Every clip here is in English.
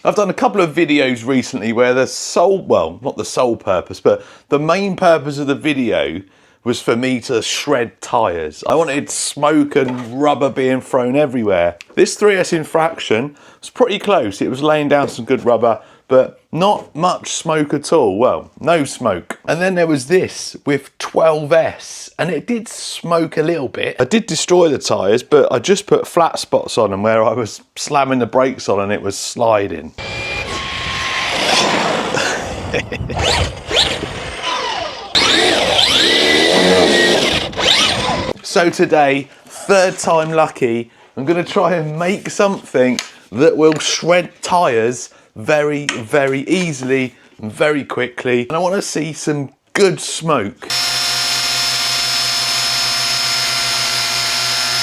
I've done a couple of videos recently where the sole, well, not the sole purpose, but the main purpose of the video was for me to shred tyres. I wanted smoke and rubber being thrown everywhere. This 3S Infraction was pretty close. It was laying down some good rubber, but not much smoke at all. Well, no smoke. And then there was this with 12S, and it did smoke a little bit. I did destroy the tyres, but I just put flat spots on them where I was slamming the brakes on and it was sliding. So today, third time lucky, I'm gonna try and make something that will shred tyres very, very easily and very quickly. And I want to see some good smoke.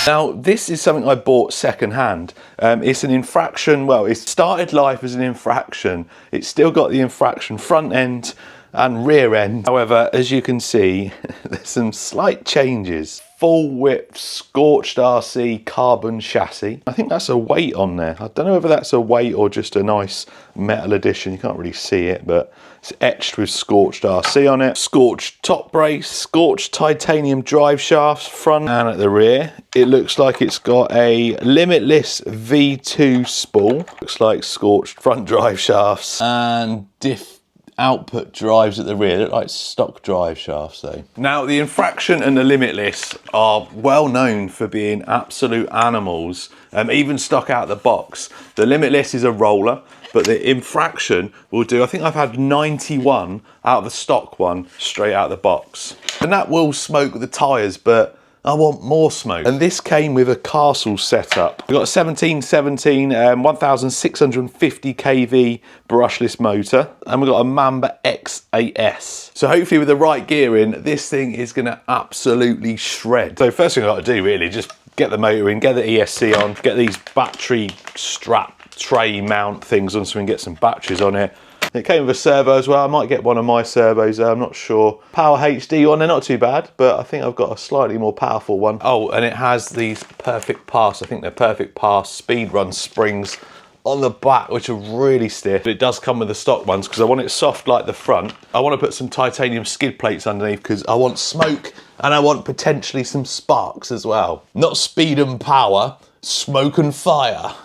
Now, this is something I bought second-hand. It's an Infraction, well, it started life as an Infraction. It's still got the Infraction front end and rear end. However, as you can see, there's some slight changes. Full width scorched RC carbon chassis. I think that's a weight on there. I don't know whether that's a weight or just a nice metal addition. You can't really see it, but it's etched with scorched RC on it. Scorched top brace, scorched titanium drive shafts front and at the rear. It looks like it's got a Limitless V2 spool. Looks like scorched front drive shafts and diff output drives at the rear. They look like stock drive shafts though. Now, the Infraction and the Limitless are well known for being absolute animals, even stock out the box. The Limitless is a roller, but the Infraction will do, I think I've had 91 out of the stock one straight out of the box. And that will smoke the tyres, but I want more smoke. And this came with a Castle setup. We've got a 1717 1650 kV brushless motor, and we've got a Mamba X8S. So hopefully with the right gear in, this thing is gonna absolutely shred. So first thing I've got to do really, just get the motor in, get the ESC on, get these battery strap tray mount things on so we can get some batteries on it. It came with a servo as well. I might get one of my servos, I'm not sure. Power HD one, they're not too bad, but I think I've got a slightly more powerful one. Oh, and it has these Perfect Pass, I think they're Perfect Pass speed run springs on the back, which are really stiff. It does come with the stock ones because I want it soft like the front. I want to put some titanium skid plates underneath because I want smoke and I want potentially some sparks as well. Not speed and power, smoke and fire.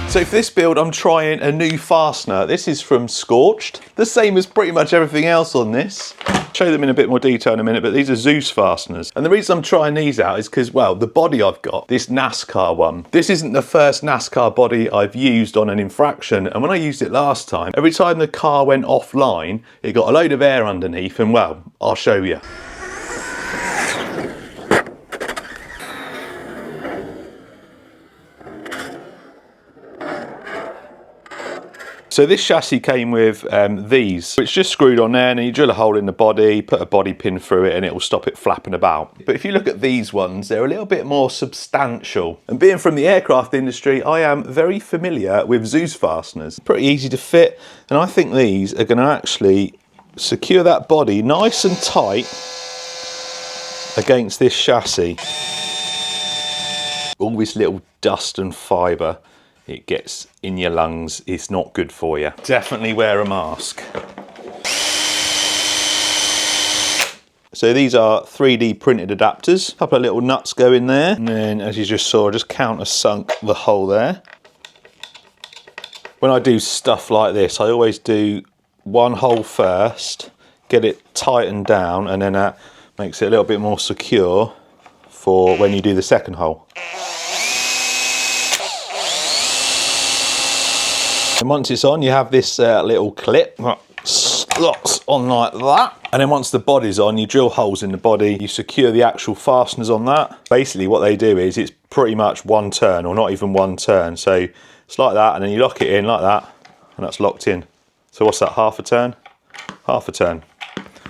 So for this build, I'm trying a new fastener. This is from Scorched, the same as pretty much everything else on this. I'll show them in a bit more detail in a minute, but these are Zeus fasteners. And the reason I'm trying these out is because, well, the body I've got, this NASCAR one, this isn't the first NASCAR body I've used on an Infraction. And when I used it last time, every time the car went offline, it got a load of air underneath, and well, I'll show you. So this chassis came with these, which just screwed on there, and you drill a hole in the body, put a body pin through it, and it will stop it flapping about. But if you look at these ones, they're a little bit more substantial. And being from the aircraft industry, I am very familiar with Zeus fasteners. Pretty easy to fit, and I think these are going to actually secure that body nice and tight against this chassis. All this little dust and fibre it gets in your lungs, it's not good for you. Definitely wear a mask. So these are 3D printed adapters. A couple of little nuts go in there. And then, as you just saw, I just countersunk the hole there. When I do stuff like this, I always do one hole first, get it tightened down, and then that makes it a little bit more secure for when you do the second hole. And once it's on, you have this little clip that slots on like that. And then once the body's on, you drill holes in the body, you secure the actual fasteners on that. Basically what they do is it's pretty much one turn, or not even one turn. So It's like that, and then you lock it in like that, and that's locked in. So what's that, half a turn? Half a turn.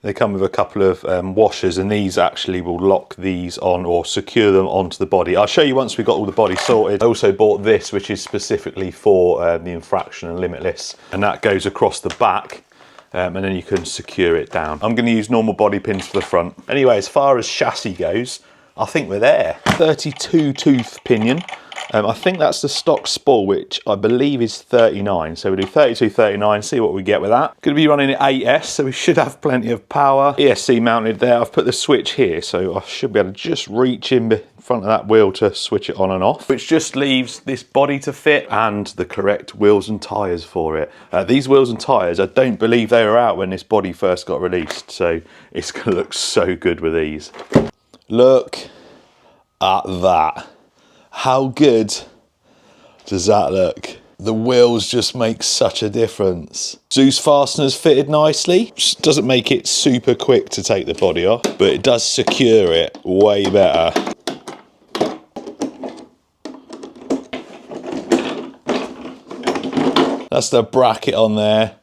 They come with a couple of washers, and these actually will lock these on or secure them onto the body. I'll show you once we've got all the body sorted. I also bought this, which is specifically for the infraction and limitless, and that goes across the back, and then you can secure it down. I'm going to use normal body pins for the front. Anyway, as far as chassis goes, I think we're there. 32 tooth pinion. I think that's the stock spool, which I believe is 39. So we do 32, 39, see what we get with that. Going to be running it 8S, so we should have plenty of power. ESC mounted there. I've put the switch here, so I should be able to just reach in front of that wheel to switch it on and off, which just leaves this body to fit and the correct wheels and tyres for it. These wheels and tyres, I don't believe they were out when this body first got released, so it's going to look so good with these. Look at that. How good does that look? The wheels just make such a difference. Zeus fasteners fitted nicely. Just doesn't make it super quick to take the body off, but it does secure it way better. That's the bracket on there.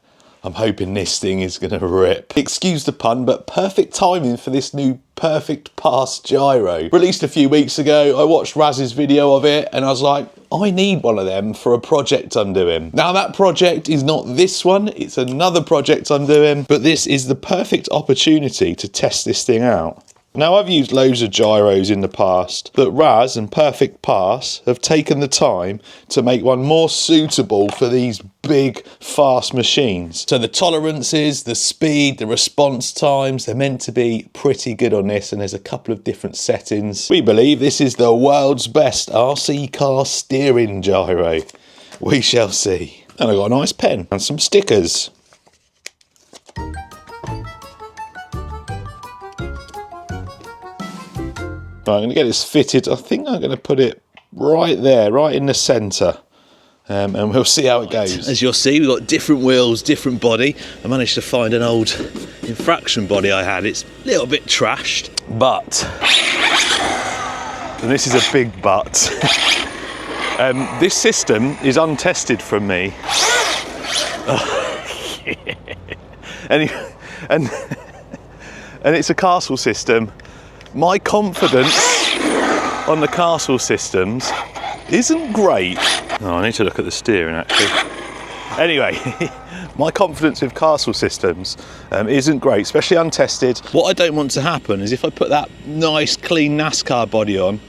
I'm hoping this thing is going to rip. Excuse the pun, but perfect timing for this new perfect pass gyro. Released a few weeks ago, I watched Raz's video of it and I was like, I need one of them for a project I'm doing. Now that project is not this one, it's another project I'm doing, but this is the perfect opportunity to test this thing out. Now I've used loads of gyros in the past, but Raz and Perfect Pass have taken the time to make one more suitable for these big, fast machines. So the tolerances, the speed, the response times, they're meant to be pretty good on this, and there's a couple of different settings. We believe this is the world's best RC car steering gyro. We shall see. And I've got a nice pen and some stickers. Right, I'm going to get this fitted. I think I'm going to put it right there, right in the centre, and we'll see how it goes. As you'll see, we've got different wheels, different body. I managed to find an old infraction body I had. It's a little bit trashed, but, and this is a big but, this system is untested from me. and it's a Castle system. My confidence on the Castle systems isn't great. Oh, I need to look at the steering actually. Anyway, my confidence with Castle systems isn't great, especially untested. What I don't want to happen is if I put that nice clean NASCAR body on,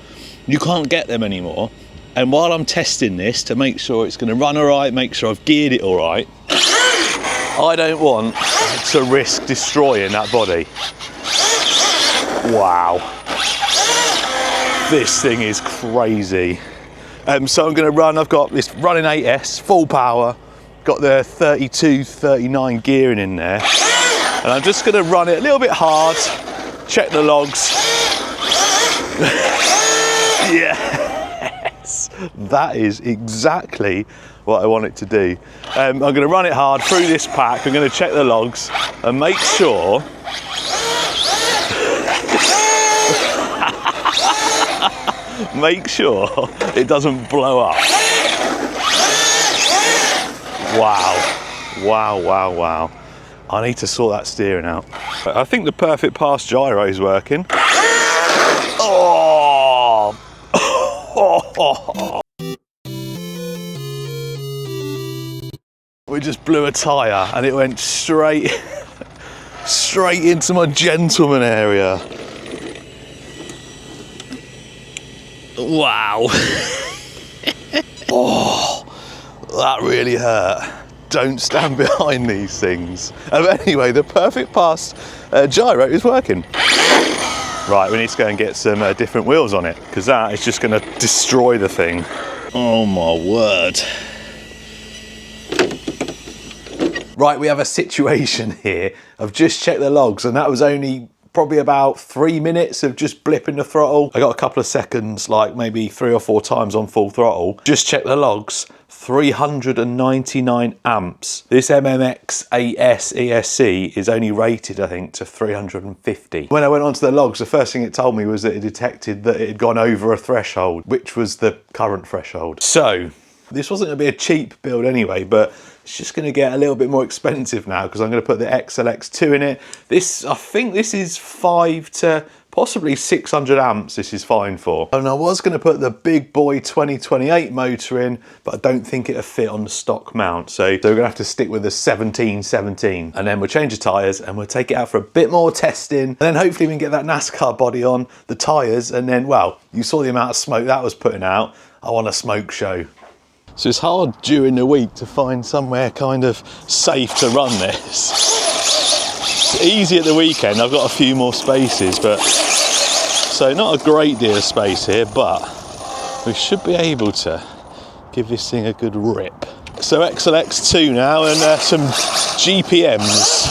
you can't get them anymore. And while I'm testing this to make sure it's going to run all right, make sure I've geared it all right, I don't want to risk destroying that body. Wow, this thing is crazy. So I'm going to run, I've got this running 8S, full power, got the 32, 39 gearing in there, and I'm just going to run it a little bit hard, check the logs. Yes, that is exactly what I want it to do. I'm going to run it hard through this pack, I'm going to check the logs and make sure it doesn't blow up. Wow, wow, wow, wow. I need to sort that steering out. I think the Perfect Pass gyro is working. Oh! We just blew a tyre and it went straight into my gentleman area. Wow. Oh, that really hurt. Don't stand behind these things. Anyway, the Perfect Pass gyro is working. Right, we need to go and get some different wheels on it, because that is just going to destroy the thing. Oh my word. Right, we have a situation here. I've just checked the logs and that was only probably about 3 minutes of just blipping the throttle. I got a couple of seconds, like maybe 3 or 4 times on full throttle. Just check the logs, 399 amps. This MMX 8S ESC is only rated, I think, to 350. When I went onto the logs, the first thing it told me was that it detected that it had gone over a threshold, which was the current threshold. So, This wasn't going to be a cheap build anyway, but it's just going to get a little bit more expensive now because I'm going to put the XLX2 in it. This, I think this is 5 to possibly 600 amps this is fine for. And I was going to put the big boy 2028 motor in, but I don't think it'll fit on the stock mount. So we're going to have to stick with the 1717. And then we'll change the tyres and we'll take it out for a bit more testing. And then hopefully we can get that NASCAR body on the tyres. And then, well, you saw the amount of smoke that was putting out. I want a smoke show. So it's hard during the week to find somewhere kind of safe to run this. It's easy at the weekend, I've got a few more spaces, but so not a great deal of space here, but we should be able to give this thing a good rip. So XLX2 now and some GPMs.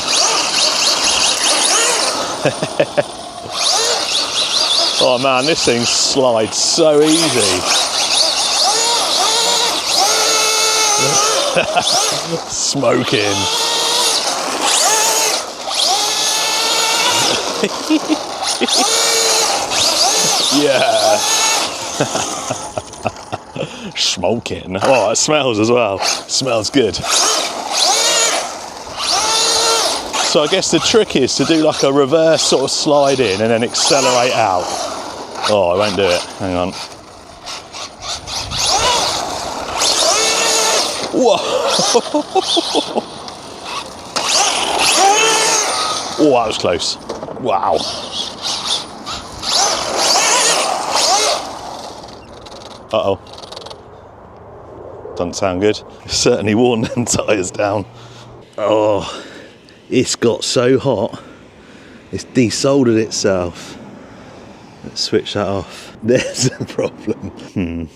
Oh man, this thing slides so easy. Smoking. Yeah. Smoking. Oh, it smells as well. Smells good. So I guess the trick is to do like a reverse sort of slide in and then accelerate out. Oh, I won't do it. Hang on. Whoa. Oh, that was close. Wow. Uh-oh. Doesn't sound good. Certainly worn them tyres down. Oh, it's got so hot. It's desoldered itself. Let's switch that off. There's a problem.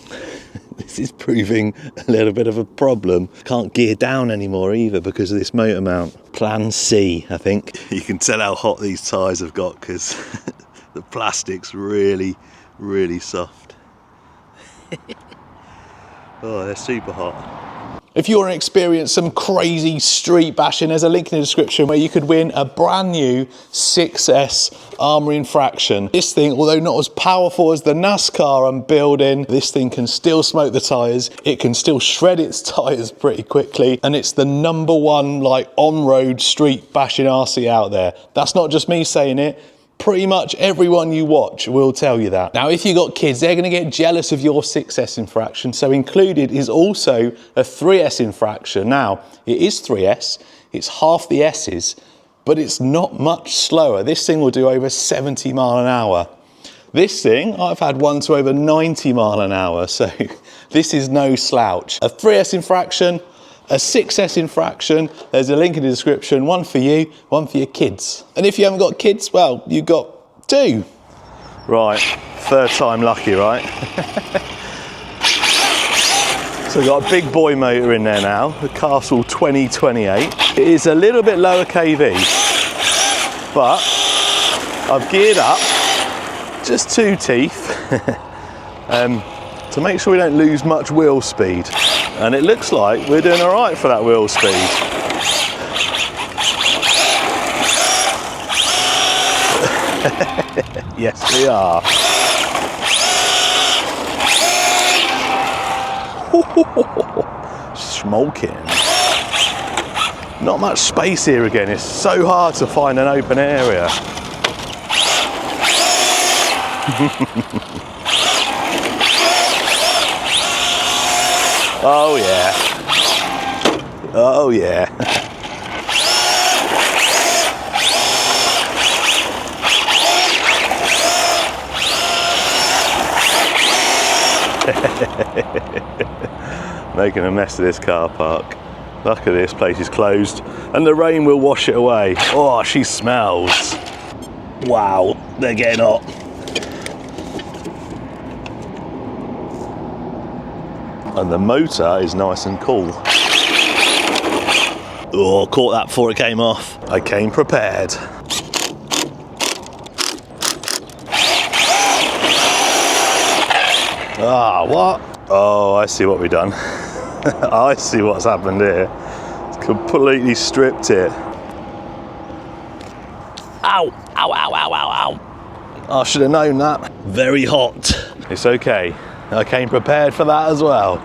This is proving a little bit of a problem. Can't gear down anymore either because of this motor mount. Plan C, I think. You can tell how hot these tyres have got because the plastic's really, really soft. Oh, they're super hot. If you want to experience some crazy street bashing, there's a link in the description where you could win a brand new 6S Armour Infraction. This thing, although not as powerful as the NASCAR I'm building, this thing can still smoke the tyres. It can still shred its tyres pretty quickly. And it's the #1 like on-road street bashing RC out there. That's not just me saying it. Pretty much everyone you watch will tell you that. Now, if you've got kids, they're going to get jealous of your 6S Infraction. So included is also a 3S Infraction. Now, it is 3S, it's half the S's, but it's not much slower. This thing will do over 70 mile an hour. This thing, I've had one to over 90 mile an hour, so this is no slouch. A 3S Infraction, a 6S Infraction, there's a link in the description, one for you, one for your kids. And if you haven't got kids, well, you've got 2. Right, third time lucky, right? So we've got a big boy motor in there now, the Castle 2028. It is a little bit lower KV, but I've geared up just 2 teeth to make sure we don't lose much wheel speed. And it looks like we're doing all right for that wheel speed. Yes, we are. Smoking. Not much space here again. It's so hard to find an open area. Oh yeah. Oh yeah. Making a mess of this car park. Luckily this place is closed and the rain will wash it away. Oh, she smells. Wow, they're getting hot. And the motor is nice and cool. Oh, caught that before it came off. I came prepared. Ah, what? Oh, I see what we've done. I see what's happened here. It's completely stripped it. Ow, ow, ow, ow, ow, ow. I should have known that. Very hot. It's okay. I came prepared for that as well.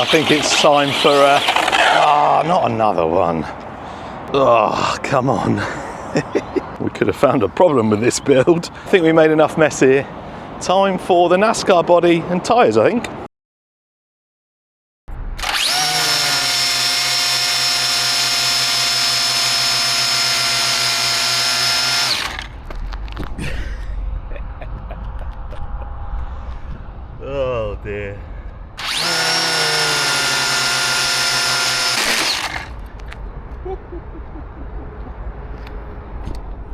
I think it's time for not another one. Oh, come on. We could have found a problem with this build. I think we made enough mess here. Time for the NASCAR body and tyres, I think. Oh dear.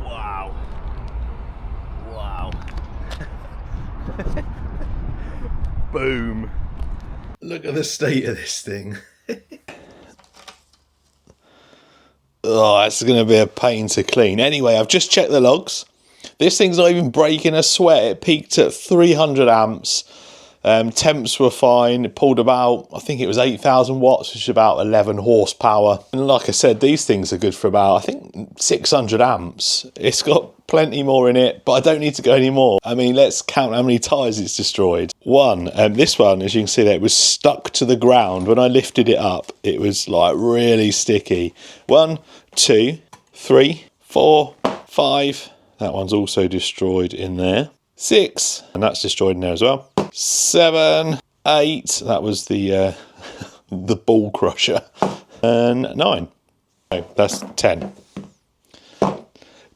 Wow. Wow. Boom. Look at the state of this thing. Oh, it's going to be a pain to clean. Anyway, I've just checked the logs. This thing's not even breaking a sweat. It peaked at 300 amps. Temps were fine. It pulled about, I think it was 8,000 watts, which is about 11 horsepower. And like I said, these things are good for about, I think, 600 amps. It's got plenty more in it, but I don't need to go any more. I mean, let's count how many tyres it's destroyed. This one, as you can see there, it was stuck to the ground. When I lifted it up, it was like really sticky. 1, 2, 3, 4, 5. That one's also destroyed in there. 6, and that's destroyed in there as well. 7, 8, that was the the ball crusher, and 9. No, that's 10.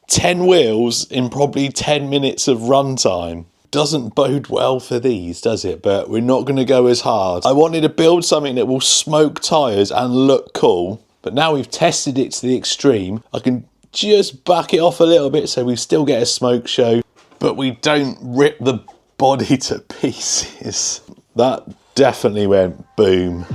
10 wheels in probably 10 minutes of runtime. Doesn't bode well for these, does it? But we're not going to go as hard. I wanted to build something that will smoke tyres and look cool, but now we've tested it to the extreme. I can just back it off a little bit so we still get a smoke show, but we don't rip the body to pieces. That definitely went boom.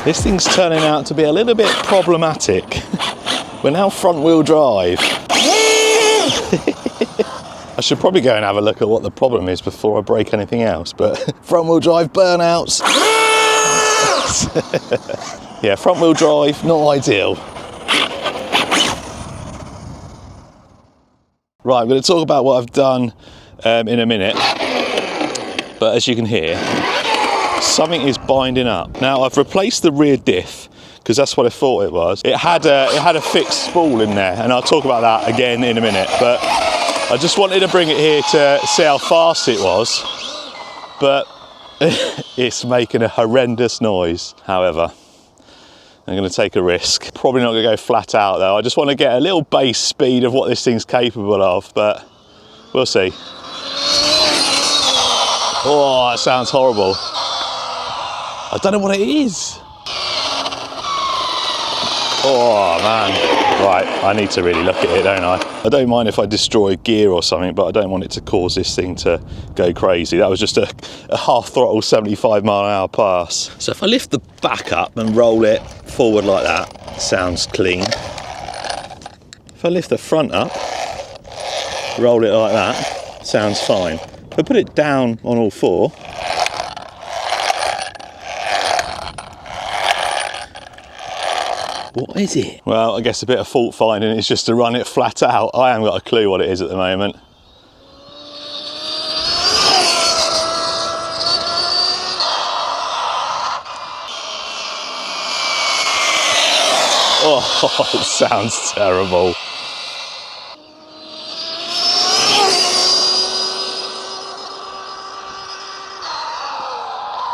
This thing's turning out to be a little bit problematic. We're now front wheel drive. I should probably go and have a look at what the problem is before I break anything else, but front wheel drive burnouts. Yeah, front wheel drive, not ideal. Right, I'm going to talk about what I've done in a minute, but as you can hear, something is binding up. Now I've replaced the rear diff because that's what I thought it was. It had a fixed spool in there, and I'll talk about that again in a minute, but I just wanted to bring it here to see how fast it was, but it's making a horrendous noise. However, I'm going to take a risk. Probably not going to go flat out though. I just want to get a little base speed of what this thing's capable of, but we'll see. Oh, that sounds horrible. I don't know what it is. Oh man, right, I need to really look at it, don't I? I don't mind if I destroy gear or something, but I don't want it to cause this thing to go crazy. That was just a half throttle 75-mile-an-hour pass. So if I lift the back up and roll it forward like that, sounds clean. If I lift the front up, roll it like that, sounds fine. If I put it down on all four, what is it? Well, I guess a bit of fault finding is just to run it flat out. I haven't got a clue what it is at the moment. Oh, it sounds terrible.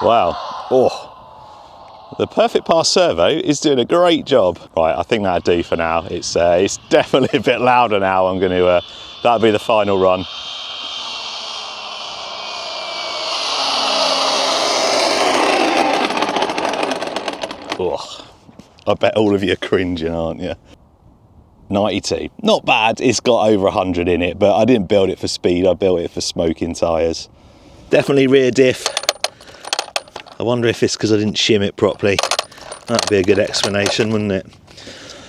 Wow. Oh. The Perfect Pass Servo is doing a great job. Right, I think that'll do for now. It's definitely a bit louder now. I'm going to, that'll be the final run. Oh, I bet all of you are cringing, aren't you? 92. Not bad, it's got over 100 in it, but I didn't build it for speed, I built it for smoking tyres. Definitely rear diff. I wonder if it's because I didn't shim it properly. That'd be a good explanation, wouldn't it?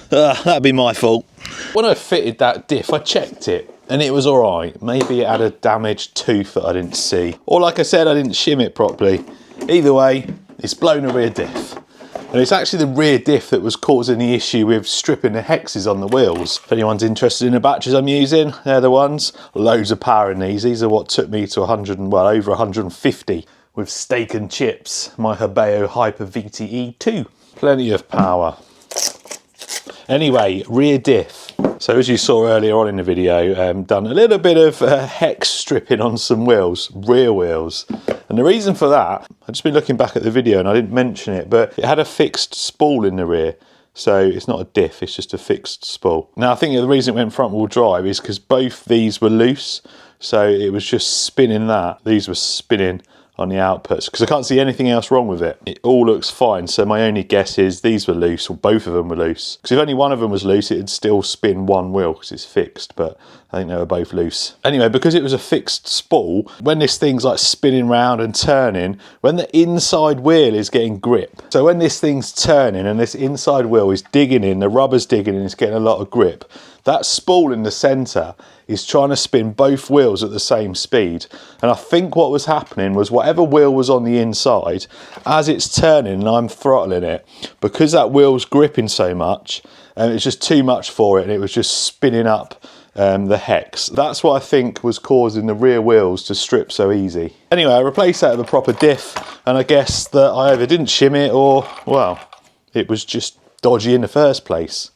That'd be my fault. When I fitted that diff, I checked it and it was all right. Maybe it had a damaged tooth that I didn't see. Or like I said, I didn't shim it properly. Either way, it's blown a rear diff. And it's actually the rear diff that was causing the issue with stripping the hexes on the wheels. If anyone's interested in the batteries I'm using, they're the ones. Loads of power in these. These are what took me to 100 and well, over 150 with steak and chips. My Hebeo Hyper VTE 2. Plenty of power. Anyway, rear diff. So as you saw earlier on in the video, done a little bit of hex stripping on some wheels, rear wheels. And the reason for that, I've just been looking back at the video and I didn't mention it, but it had a fixed spool in the rear. So it's not a diff, it's just a fixed spool. Now I think the reason it went front wheel drive is because both these were loose. So it was just spinning that. These were spinning on the outputs because I can't see anything else wrong with it. It all looks fine. So my only guess is these were loose, or both of them were loose. Because if only one of them was loose, it'd still spin one wheel because it's fixed, but I think they were both loose. Anyway, because it was a fixed spool, when this thing's like spinning round and turning, when the inside wheel is getting grip, so when this thing's turning and this inside wheel is digging in, the rubber's digging in, it's getting a lot of grip, that spool in the centre is trying to spin both wheels at the same speed. And I think what was happening was whatever wheel was on the inside, as it's turning and I'm throttling it, because that wheel's gripping so much, and it's just too much for it, and it was just spinning up the hex. That's what I think was causing the rear wheels to strip so easy. Anyway, I replaced that with a proper diff, and I guess that I either didn't shim it or, well, it was just dodgy in the first place.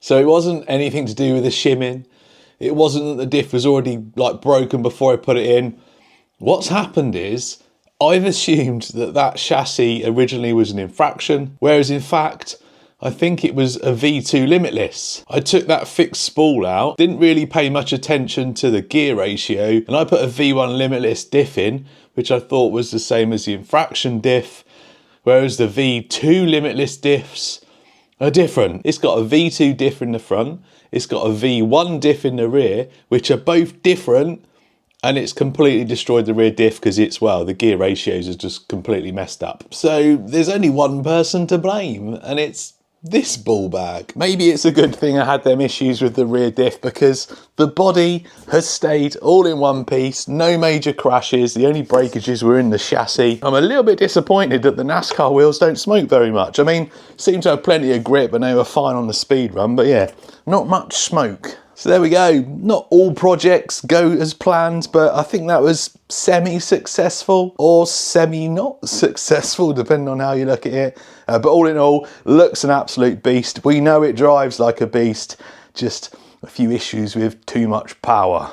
So it wasn't anything to do with the shimming. It wasn't that the diff was already like broken before I put it in. What's happened is I've assumed that that chassis originally was an infraction, whereas in fact, I think it was a V2 limitless. I took that fixed spool out, didn't really pay much attention to the gear ratio, and I put a V1 limitless diff in, which I thought was the same as the infraction diff, whereas the V2 limitless diffs are different. It's got a V2 diff in the front, it's got a V1 diff in the rear, which are both different, and it's completely destroyed the rear diff because it's, well, the gear ratios are just completely messed up. So there's only one person to blame, and it's this ball bag. Maybe it's a good thing I had them issues with the rear diff because the body has stayed all in one piece, no major crashes, the only breakages were in the chassis. I'm a little bit disappointed that the NASCAR wheels don't smoke very much. I mean, seem to have plenty of grip and they were fine on the speed run, but yeah, not much smoke. So there we go. Not all projects go as planned, but I think that was semi-successful or semi-not successful, depending on how you look at it. But all in all, looks an absolute beast. We know it drives like a beast, just a few issues with too much power.